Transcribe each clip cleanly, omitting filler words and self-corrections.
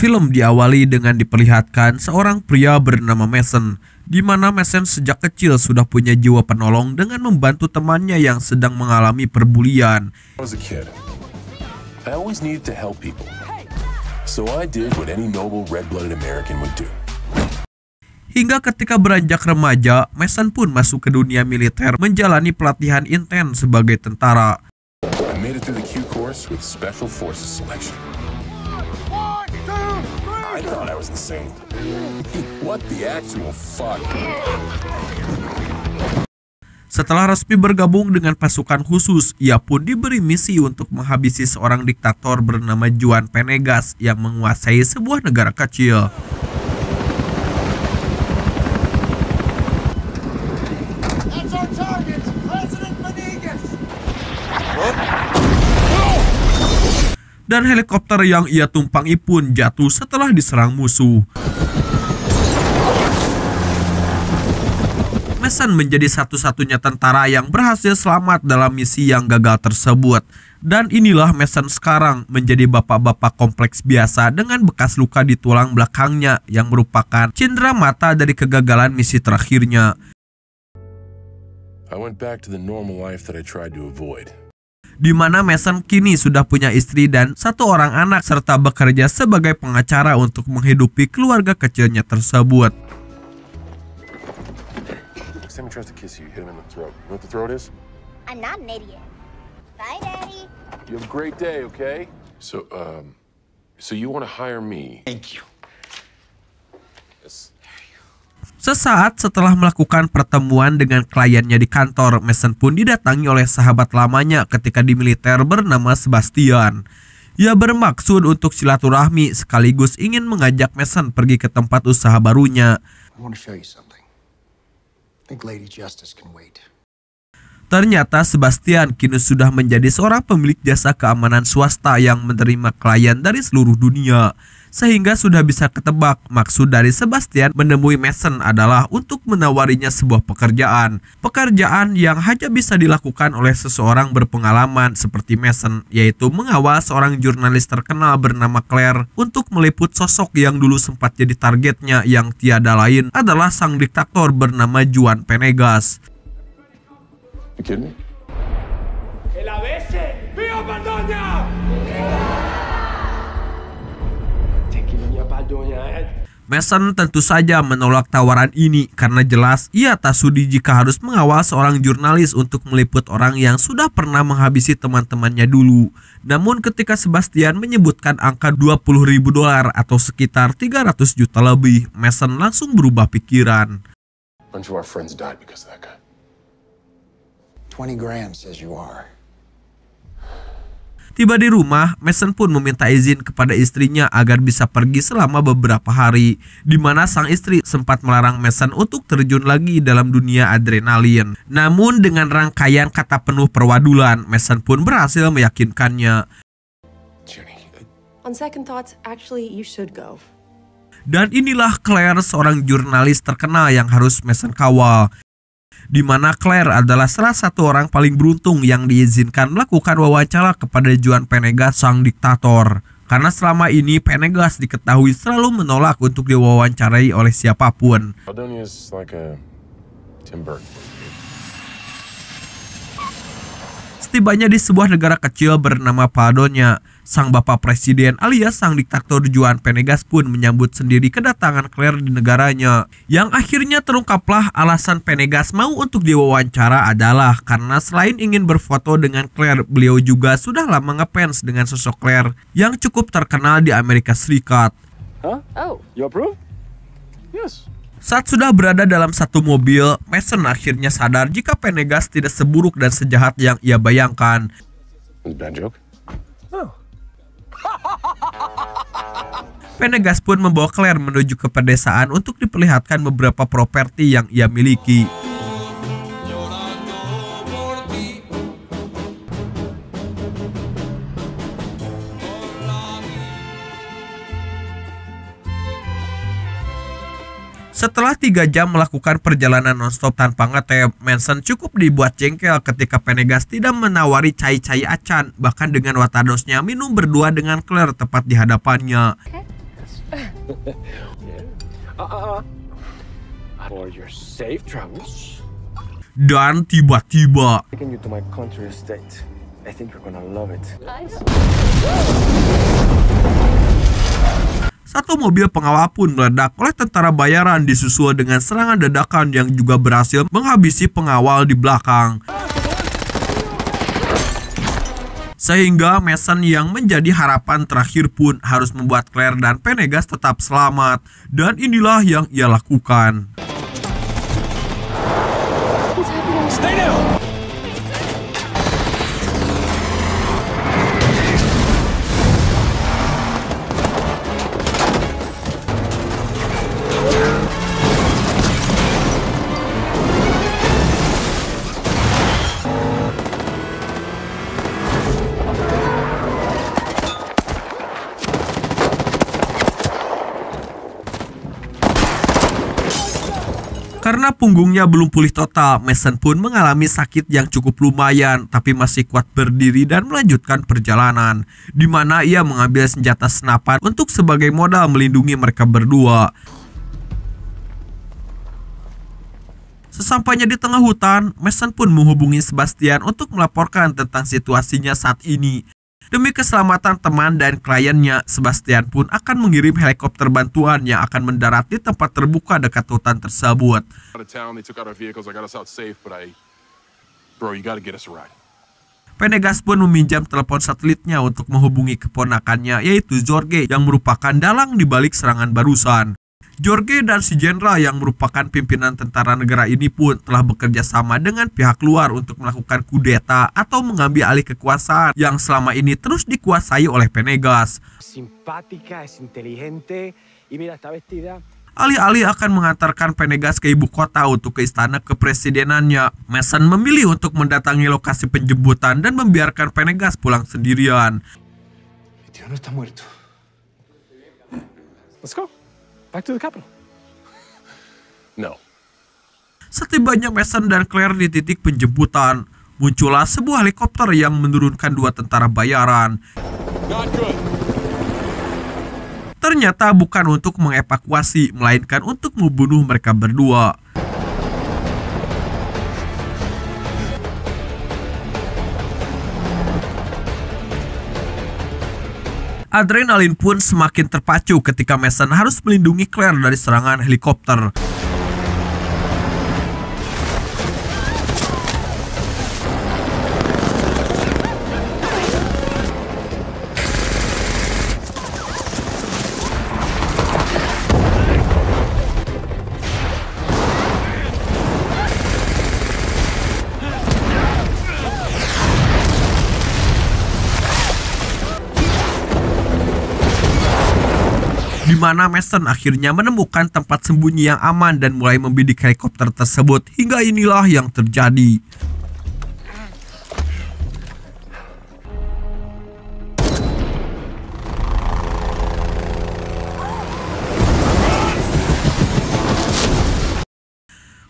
Film diawali dengan diperlihatkan seorang pria bernama Mason, di mana Mason sejak kecil sudah punya jiwa penolong dengan membantu temannya yang sedang mengalami perbulian. As a kid, I always needed to help people. So I did what any noble red-blooded American would do. Hingga ketika beranjak remaja, Mason pun masuk ke dunia militer menjalani pelatihan intens sebagai tentara. I made it through the Q course with Special Forces selection. I thought I was insane. What the actual fuck? Setelah resmi bergabung dengan pasukan khusus, ia pun diberi misi untuk menghabisi seorang diktator bernama Juan Venegas yang menguasai sebuah negara kecil. Dan helikopter yang ia tumpangi pun jatuh setelah diserang musuh. Mason menjadi satu-satunya tentara yang berhasil selamat dalam misi yang gagal tersebut. Dan inilah Mason sekarang menjadi bapak-bapak kompleks biasa dengan bekas luka di tulang belakangnya yang merupakan cindera mata dari kegagalan misi terakhirnya. I went back to the normal life that I tried to avoid. Di mana Mason kini sudah punya istri dan satu orang anak serta bekerja sebagai pengacara untuk menghidupi keluarga kecilnya tersebut. Next time he tries to kiss you, hit him in the throat. You know what the throat is? I'm not an idiot. Bye, Daddy. You have a great day, okay? So you want to hire me? Thank you. Yes. Sesaat setelah melakukan pertemuan dengan kliennya di kantor, Mason pun didatangi oleh sahabat lamanya ketika di militer bernama Sebastian. Ia bermaksud untuk silaturahmi sekaligus ingin mengajak Mason pergi ke tempat usaha barunya. I want to show you something. I think Lady Justice can wait. Ternyata Sebastian kini sudah menjadi seorang pemilik jasa keamanan swasta yang menerima klien dari seluruh dunia. Sehingga sudah bisa ketebak maksud dari Sebastian menemui Mason adalah untuk menawarinya sebuah pekerjaan. Pekerjaan yang hanya bisa dilakukan oleh seseorang berpengalaman seperti Mason, yaitu mengawal seorang jurnalis terkenal bernama Claire untuk meliput sosok yang dulu sempat jadi targetnya yang tiada lain adalah sang diktator bernama Juan Venegas. You kidding me? Mason tentu saja menolak tawaran ini karena jelas ia tak sudi jika harus mengawal seorang jurnalis untuk meliput orang yang sudah pernah menghabisi teman-temannya dulu. Namun ketika Sebastian menyebutkan angka $20.000 atau sekitar 300 juta lebih, Mason langsung berubah pikiran. Bunch of our friends died because of that guy. 20 grand says you are. Tiba di rumah, Mason pun meminta izin kepada istrinya agar bisa pergi selama beberapa hari, di mana sang istri sempat melarang Mason untuk terjun lagi dalam dunia adrenalin. Namun dengan rangkaian kata penuh perwadulan, Mason pun berhasil meyakinkannya. Jenny, On second thoughts, actually, you should go. Dan inilah Claire, seorang jurnalis terkenal yang harus Mason kawal. Di mana Claire adalah salah satu orang paling beruntung yang diizinkan melakukan wawancara kepada Juan Venegas, sang diktator. Karena selama ini Venegas diketahui selalu menolak untuk diwawancarai oleh siapapun. Aldonia is like a Tim Burton. Setibanya di sebuah negara kecil bernama Paladonia, sang bapak presiden alias sang diktator Juan Venegas pun menyambut sendiri kedatangan Claire di negaranya. Yang akhirnya terungkaplah alasan Venegas mau untuk diwawancara adalah karena selain ingin berfoto dengan Claire, beliau juga sudah lama ngefans dengan sosok Claire yang cukup terkenal di Amerika Serikat. Huh? Oh, you approve? Yes. Saat sudah berada dalam satu mobil, Mason akhirnya sadar jika Venegas tidak seburuk dan sejahat yang ia bayangkan. Bad joke? Oh. Venegas pun membawa Claire menuju ke pedesaan untuk diperlihatkan beberapa properti yang ia miliki. Setelah 3 jam melakukan perjalanan nonstop tanpa ngetep, Mason cukup dibuat jengkel ketika Venegas tidak menawari cai-cai acan, bahkan dengan watanosnya minum berdua dengan Claire tepat di hadapannya. For your safe travels. Dan tiba-tiba Taking you to my country estate. I think you're gonna love it. satu mobil pengawal pun meledak oleh tentara bayaran disusul dengan serangan dadakan yang juga berhasil menghabisi pengawal di belakang. Sehingga Mason yang menjadi harapan terakhir pun harus membuat Claire dan Pendergast tetap selamat. Dan inilah yang ia lakukan. Stay down! Karena punggungnya belum pulih total, Mason pun mengalami sakit yang cukup lumayan, tapi masih kuat berdiri dan melanjutkan perjalanan, di mana ia mengambil senjata senapan untuk sebagai modal melindungi mereka berdua. Sesampainya di tengah hutan, Mason pun menghubungi Sebastian untuk melaporkan tentang situasinya saat ini. Demi keselamatan teman dan kliennya, Sebastian pun akan mengirim helikopter bantuan yang akan mendarat di tempat terbuka dekat hutan tersebut. Pendergast pun meminjam telepon satelitnya untuk menghubungi keponakannya, yaitu Jorge yang merupakan dalang di balik serangan barusan. Jorge dan si jenderal yang merupakan pimpinan tentara negara ini pun telah bekerja sama dengan pihak luar untuk melakukan kudeta atau mengambil alih kekuasaan yang selama ini terus dikuasai oleh Pendergast. Simpática, es inteligente, y mira, está vestida. Alih-alih akan mengantarkan Pendergast ke ibu kota untuk ke istana kepresidenannya, Mason memilih untuk mendatangi lokasi penjemputan dan membiarkan Pendergast pulang sendirian. Mi tío no está muerto. Let's go. Back to the capital. No. Setibanya Mason dan Claire di titik penjemputan, muncullah sebuah helikopter yang menurunkan dua tentara bayaran. Not good. Ternyata bukan untuk mengevakuasi, melainkan untuk membunuh mereka berdua. Adrenalin pun semakin terpacu ketika Mason harus melindungi Claire dari serangan helikopter. Di mana Mason akhirnya menemukan tempat sembunyi yang aman dan mulai membidik helikopter tersebut. Hingga inilah yang terjadi.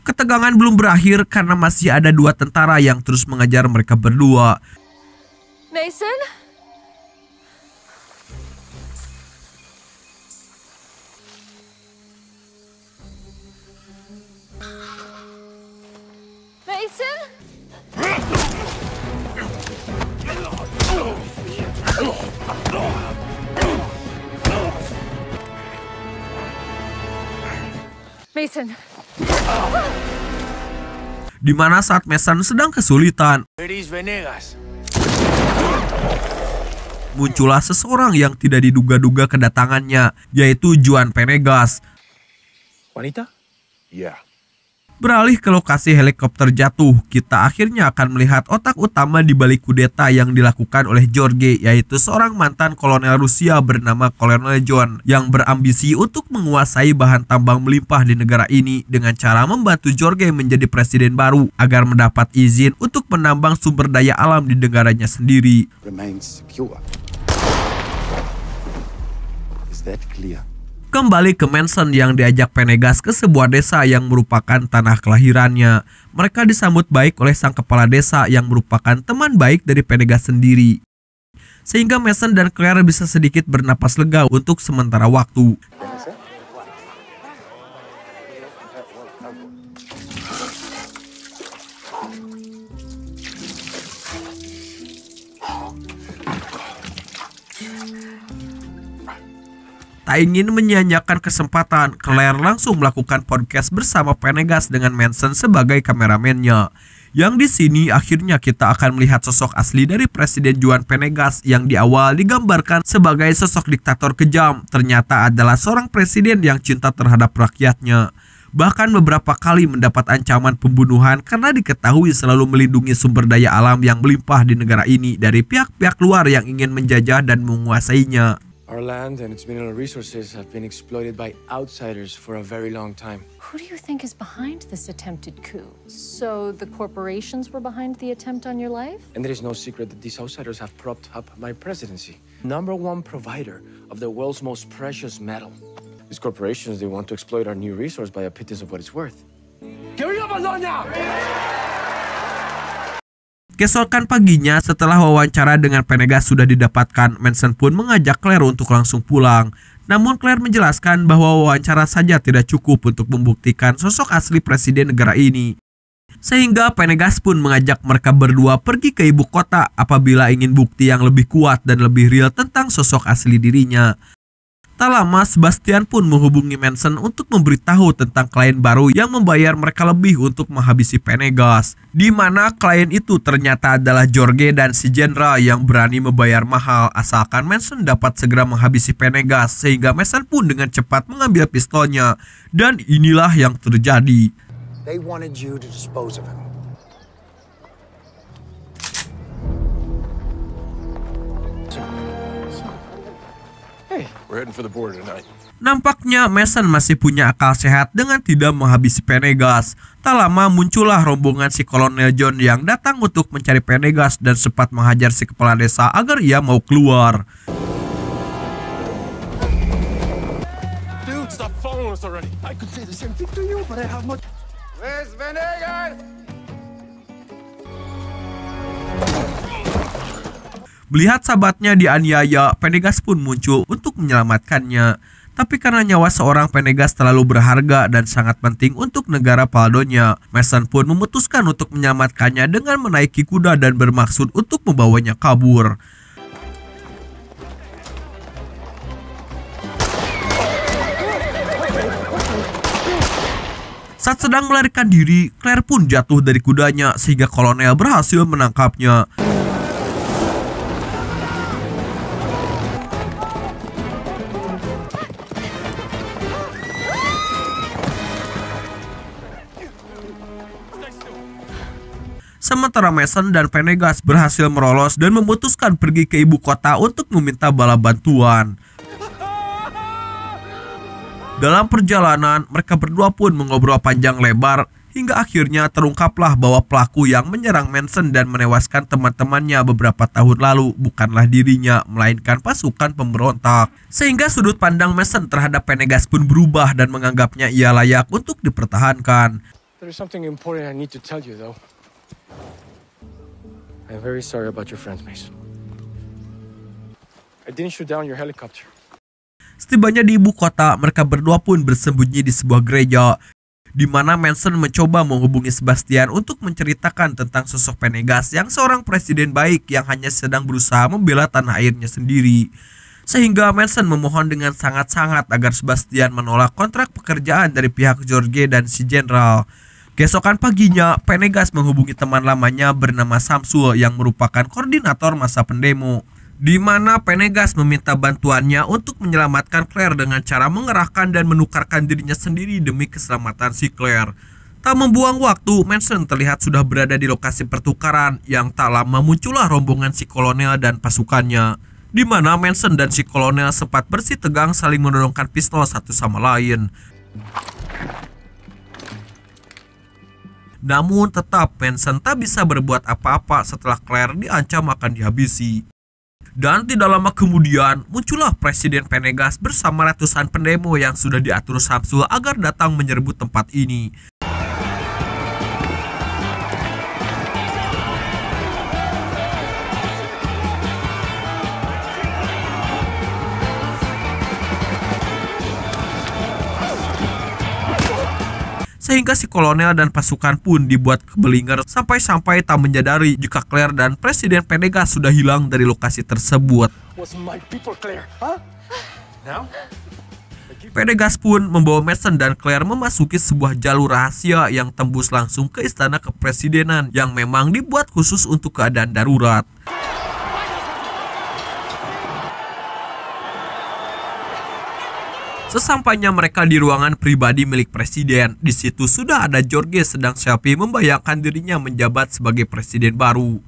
Ketegangan belum berakhir karena masih ada dua tentara yang terus mengejar mereka berdua. Mason? Mason? Mason. Di mana saat Mason sedang kesulitan, muncullah seseorang yang tidak diduga-duga kedatangannya, yaitu Juan Pendergast. Juanita? Yeah. Beralih ke lokasi helikopter jatuh, kita akhirnya akan melihat otak utama di balik kudeta yang dilakukan oleh Jorge, yaitu seorang mantan kolonel Rusia bernama Kolonel John yang berambisi untuk menguasai bahan tambang melimpah di negara ini dengan cara membantu Jorge menjadi presiden baru agar mendapat izin untuk menambang sumber daya alam di negaranya sendiri. Remains secure. Is that clear? Kembali ke Manson yang diajak Pendergast ke sebuah desa yang merupakan tanah kelahirannya. Mereka disambut baik oleh sang kepala desa yang merupakan teman baik dari Pendergast sendiri. sehingga Mason dan Claire bisa sedikit bernapas lega untuk sementara waktu. Tak ingin menyia-nyiakan kesempatan, Claire langsung melakukan podcast bersama Pennegas dengan Manson sebagai kameramennya. Yang di sini akhirnya kita akan melihat sosok asli dari Presiden Juan Pennegas yang di awal digambarkan sebagai sosok diktator kejam, ternyata adalah seorang presiden yang cinta terhadap rakyatnya. Bahkan beberapa kali mendapat ancaman pembunuhan karena diketahui selalu melindungi sumber daya alam yang melimpah di negara ini dari pihak-pihak luar yang ingin menjajah dan menguasainya. Our land and its mineral resources have been exploited by outsiders for a very long time. Who do you think is behind this attempted coup? So the corporations were behind the attempt on your life? And there is no secret that these outsiders have propped up my presidency. #1 provider of the world's most precious metal. These corporations, they want to exploit our new resource by a pittance of what it's worth. Keesokan paginya, setelah wawancara dengan Pennegas sudah didapatkan, Manson pun mengajak Claire untuk langsung pulang. Namun Claire menjelaskan bahwa wawancara saja tidak cukup untuk membuktikan sosok asli presiden negara ini. Sehingga Pennegas pun mengajak mereka berdua pergi ke ibu kota apabila ingin bukti yang lebih kuat dan lebih real tentang sosok asli dirinya. Tak lama, Sebastian pun menghubungi Manson untuk memberitahu tentang klien baru yang membayar mereka lebih untuk menghabisi Pennegas. Di mana klien itu ternyata adalah Jorge dan si Jenderal yang berani membayar mahal asalkan Manson dapat segera menghabisi Pennegas, sehingga Manson pun dengan cepat mengambil pistolnya. Dan inilah yang terjadi. They wanted you to dispose of him. We're heading for the border tonight. Nampaknya Mason masih punya akal sehat dengan tidak menghabisi Pennegas. Tak lama muncullah rombongan si Kolonel John yang datang untuk mencari Pennegas dan sempat menghajar si kepala desa agar ia mau keluar. Dude, stop following us already. I could say the same thing to you, but I have much. Where's Venegas? Melihat sahabatnya dianiaya, Pennegas pun muncul untuk menyelamatkannya. Tapi karena nyawa seorang Pennegas terlalu berharga dan sangat penting untuk negara Paldonia, Mason pun memutuskan untuk menyelamatkannya dengan menaiki kuda dan bermaksud untuk membawanya kabur. Saat sedang melarikan diri, Claire pun jatuh dari kudanya sehingga kolonel berhasil menangkapnya. Sementara Mason dan Pennegas berhasil merolos dan memutuskan pergi ke ibu kota untuk meminta bala bantuan. Dalam perjalanan, mereka berdua pun mengobrol panjang lebar hingga akhirnya terungkaplah bahwa pelaku yang menyerang Manson dan menewaskan teman-temannya beberapa tahun lalu bukanlah dirinya, melainkan pasukan pemberontak. Sehingga sudut pandang Mason terhadap Pennegas pun berubah dan menganggapnya ia layak untuk dipertahankan. There's something important I need to tell you, though. I'm very sorry about your friends, Mason. I didn't shoot down your helicopter. Setibanya di ibu kota, mereka berdua pun bersembunyi di sebuah gereja, di mana Manson mencoba menghubungi Sebastian untuk menceritakan tentang sosok Pennegas yang seorang presiden baik yang hanya sedang berusaha membela tanah airnya sendiri. Sehingga Manson memohon dengan sangat-sangat agar Sebastian menolak kontrak pekerjaan dari pihak Jorge dan si Jenderal. Keesokan paginya, Pennegas menghubungi teman lamanya bernama Samsul yang merupakan koordinator masa pendemo, di mana Pennegas meminta bantuannya untuk menyelamatkan Claire dengan cara mengerahkan dan menukarkan dirinya sendiri demi keselamatan si Claire. Tak membuang waktu, Manson terlihat sudah berada di lokasi pertukaran yang tak lama muncullah rombongan si kolonel dan pasukannya, di mana Manson dan si kolonel sempat bersih tegang saling mendorongkan pistol satu sama lain. Namun tetap Manson tak bisa berbuat apa-apa setelah Claire diancam akan dihabisi. Dan tidak lama kemudian muncullah Presiden Pennegas bersama ratusan pendemo yang sudah diatur Samsul agar datang menyerbu tempat ini. Sehingga si kolonel dan pasukan pun dibuat kebelinger sampai-sampai tak menyadari jika Claire dan Presiden Penegas sudah hilang dari lokasi tersebut. Was my people clear, huh? Now? Penegas pun membawa Mason dan Claire memasuki sebuah jalur rahasia yang tembus langsung ke istana kepresidenan yang memang dibuat khusus untuk keadaan darurat. Sesampainya mereka di ruangan pribadi milik presiden, di situ sudah ada George sedang selfie membayangkan dirinya menjabat sebagai presiden baru.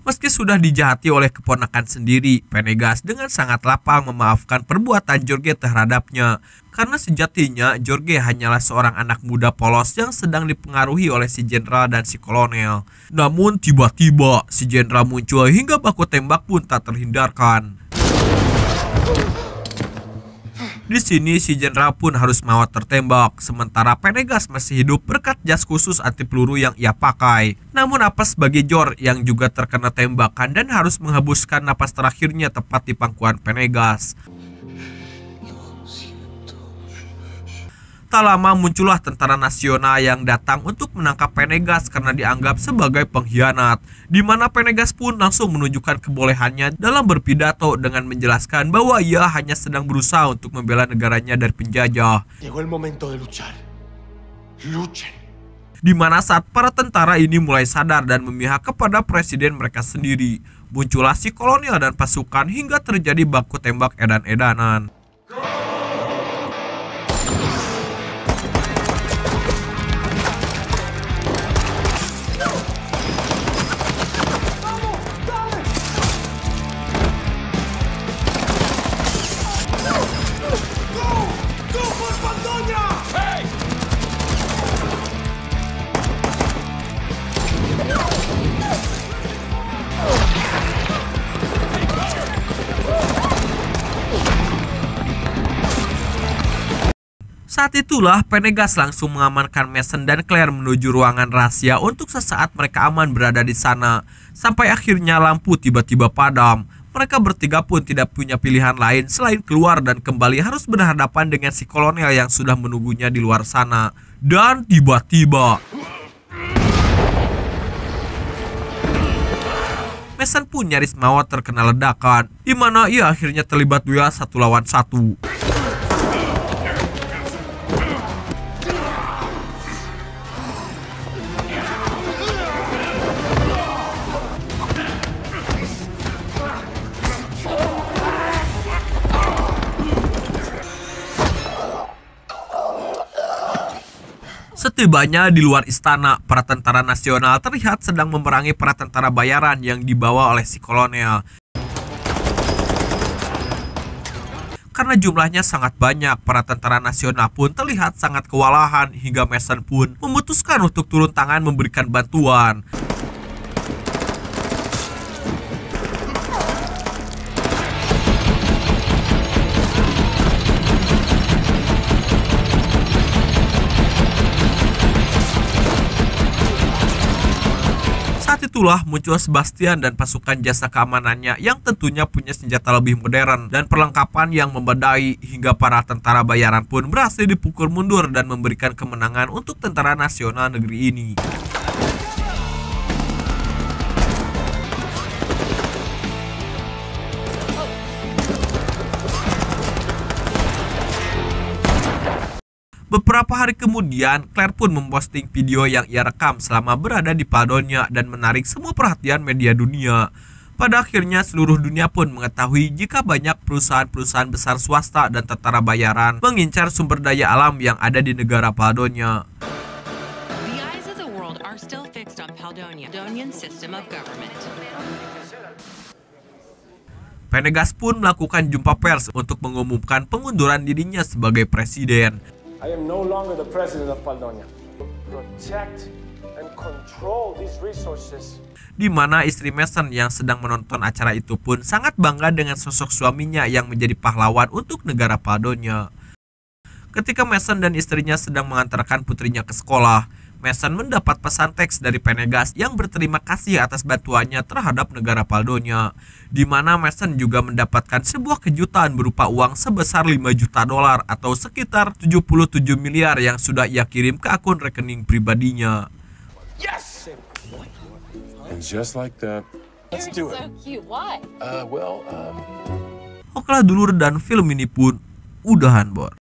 Meski sudah dijahati oleh keponakan sendiri, Penegas dengan sangat lapang memaafkan perbuatan George terhadapnya. Karena sejatinya George hanyalah seorang anak muda polos yang sedang dipengaruhi oleh si jenderal dan si kolonel. Namun tiba-tiba si jenderal muncul hingga baku tembak pun tak terhindarkan. Di sini si jenderal pun harus maut tertembak, sementara Penegas masih hidup berkat jas khusus anti peluru yang ia pakai. Namun apes bagi George yang juga terkena tembakan dan harus menghembuskan napas terakhirnya tepat di pangkuan Penegas. Tak lama muncullah tentara nasional yang datang untuk menangkap Penegas karena dianggap sebagai pengkhianat, di mana Penegas pun langsung menunjukkan kebolehannya dalam berpidato dengan menjelaskan bahwa ia hanya sedang berusaha untuk membela negaranya dari penjajah. Llegó el momento de luchar. Luchen. Di mana saat para tentara ini mulai sadar dan memihak kepada presiden mereka sendiri, muncullah si kolonel dan pasukan hingga terjadi baku tembak edan-edanan. Saat itulah Penegas langsung mengamankan Mason dan Claire menuju ruangan rahasia untuk sesaat mereka aman berada di sana. Sampai akhirnya lampu tiba-tiba padam. Mereka bertiga pun tidak punya pilihan lain selain keluar dan kembali harus berhadapan dengan si kolonel yang sudah menunggunya di luar sana. Dan tiba-tiba Mason pun nyaris maut terkena ledakan, di mana ia akhirnya terlibat duel 1 lawan 1. Setibanya di luar istana, para tentara nasional terlihat sedang memerangi para tentara bayaran yang dibawa oleh si kolonel. Karena jumlahnya sangat banyak, para tentara nasional pun terlihat sangat kewalahan hingga Mason pun memutuskan untuk turun tangan memberikan bantuan. Saat itulah muncul Sebastian dan pasukan jasa keamanannya yang tentunya punya senjata lebih modern dan perlengkapan yang membadai, hingga para tentara bayaran pun berhasil dipukul mundur dan memberikan kemenangan untuk tentara nasional negeri ini. Beberapa hari kemudian, Claire pun memposting video yang ia rekam selama berada di Padonia dan menarik semua perhatian media dunia. Pada akhirnya seluruh dunia pun mengetahui jika banyak perusahaan-perusahaan besar swasta dan tentara bayaran mengincar sumber daya alam yang ada di negara Padonia. The eyes of the world are still fixed on Paldonian system of government. Penegas pun melakukan jumpa pers untuk mengumumkan pengunduran dirinya sebagai presiden. I am no longer the president of Paldonia. Protect and control these resources. Di mana istri Mason yang sedang menonton acara itu pun sangat bangga dengan sosok suaminya yang menjadi pahlawan untuk negara Padonia. Ketika Mason dan istrinya sedang mengantarkan putrinya ke sekolah, Mason mendapat pesan teks dari Venegas yang berterima kasih atas bantuannya terhadap negara Paldonia, di mana Mason juga mendapatkan sebuah kejutan berupa uang sebesar 5 juta dolar atau sekitar 77 miliar yang sudah ia kirim ke akun rekening pribadinya. Yes! And just like that, let's do it. So cute. Why? Well, Okelah dulur, dan film ini pun udahan, Bor.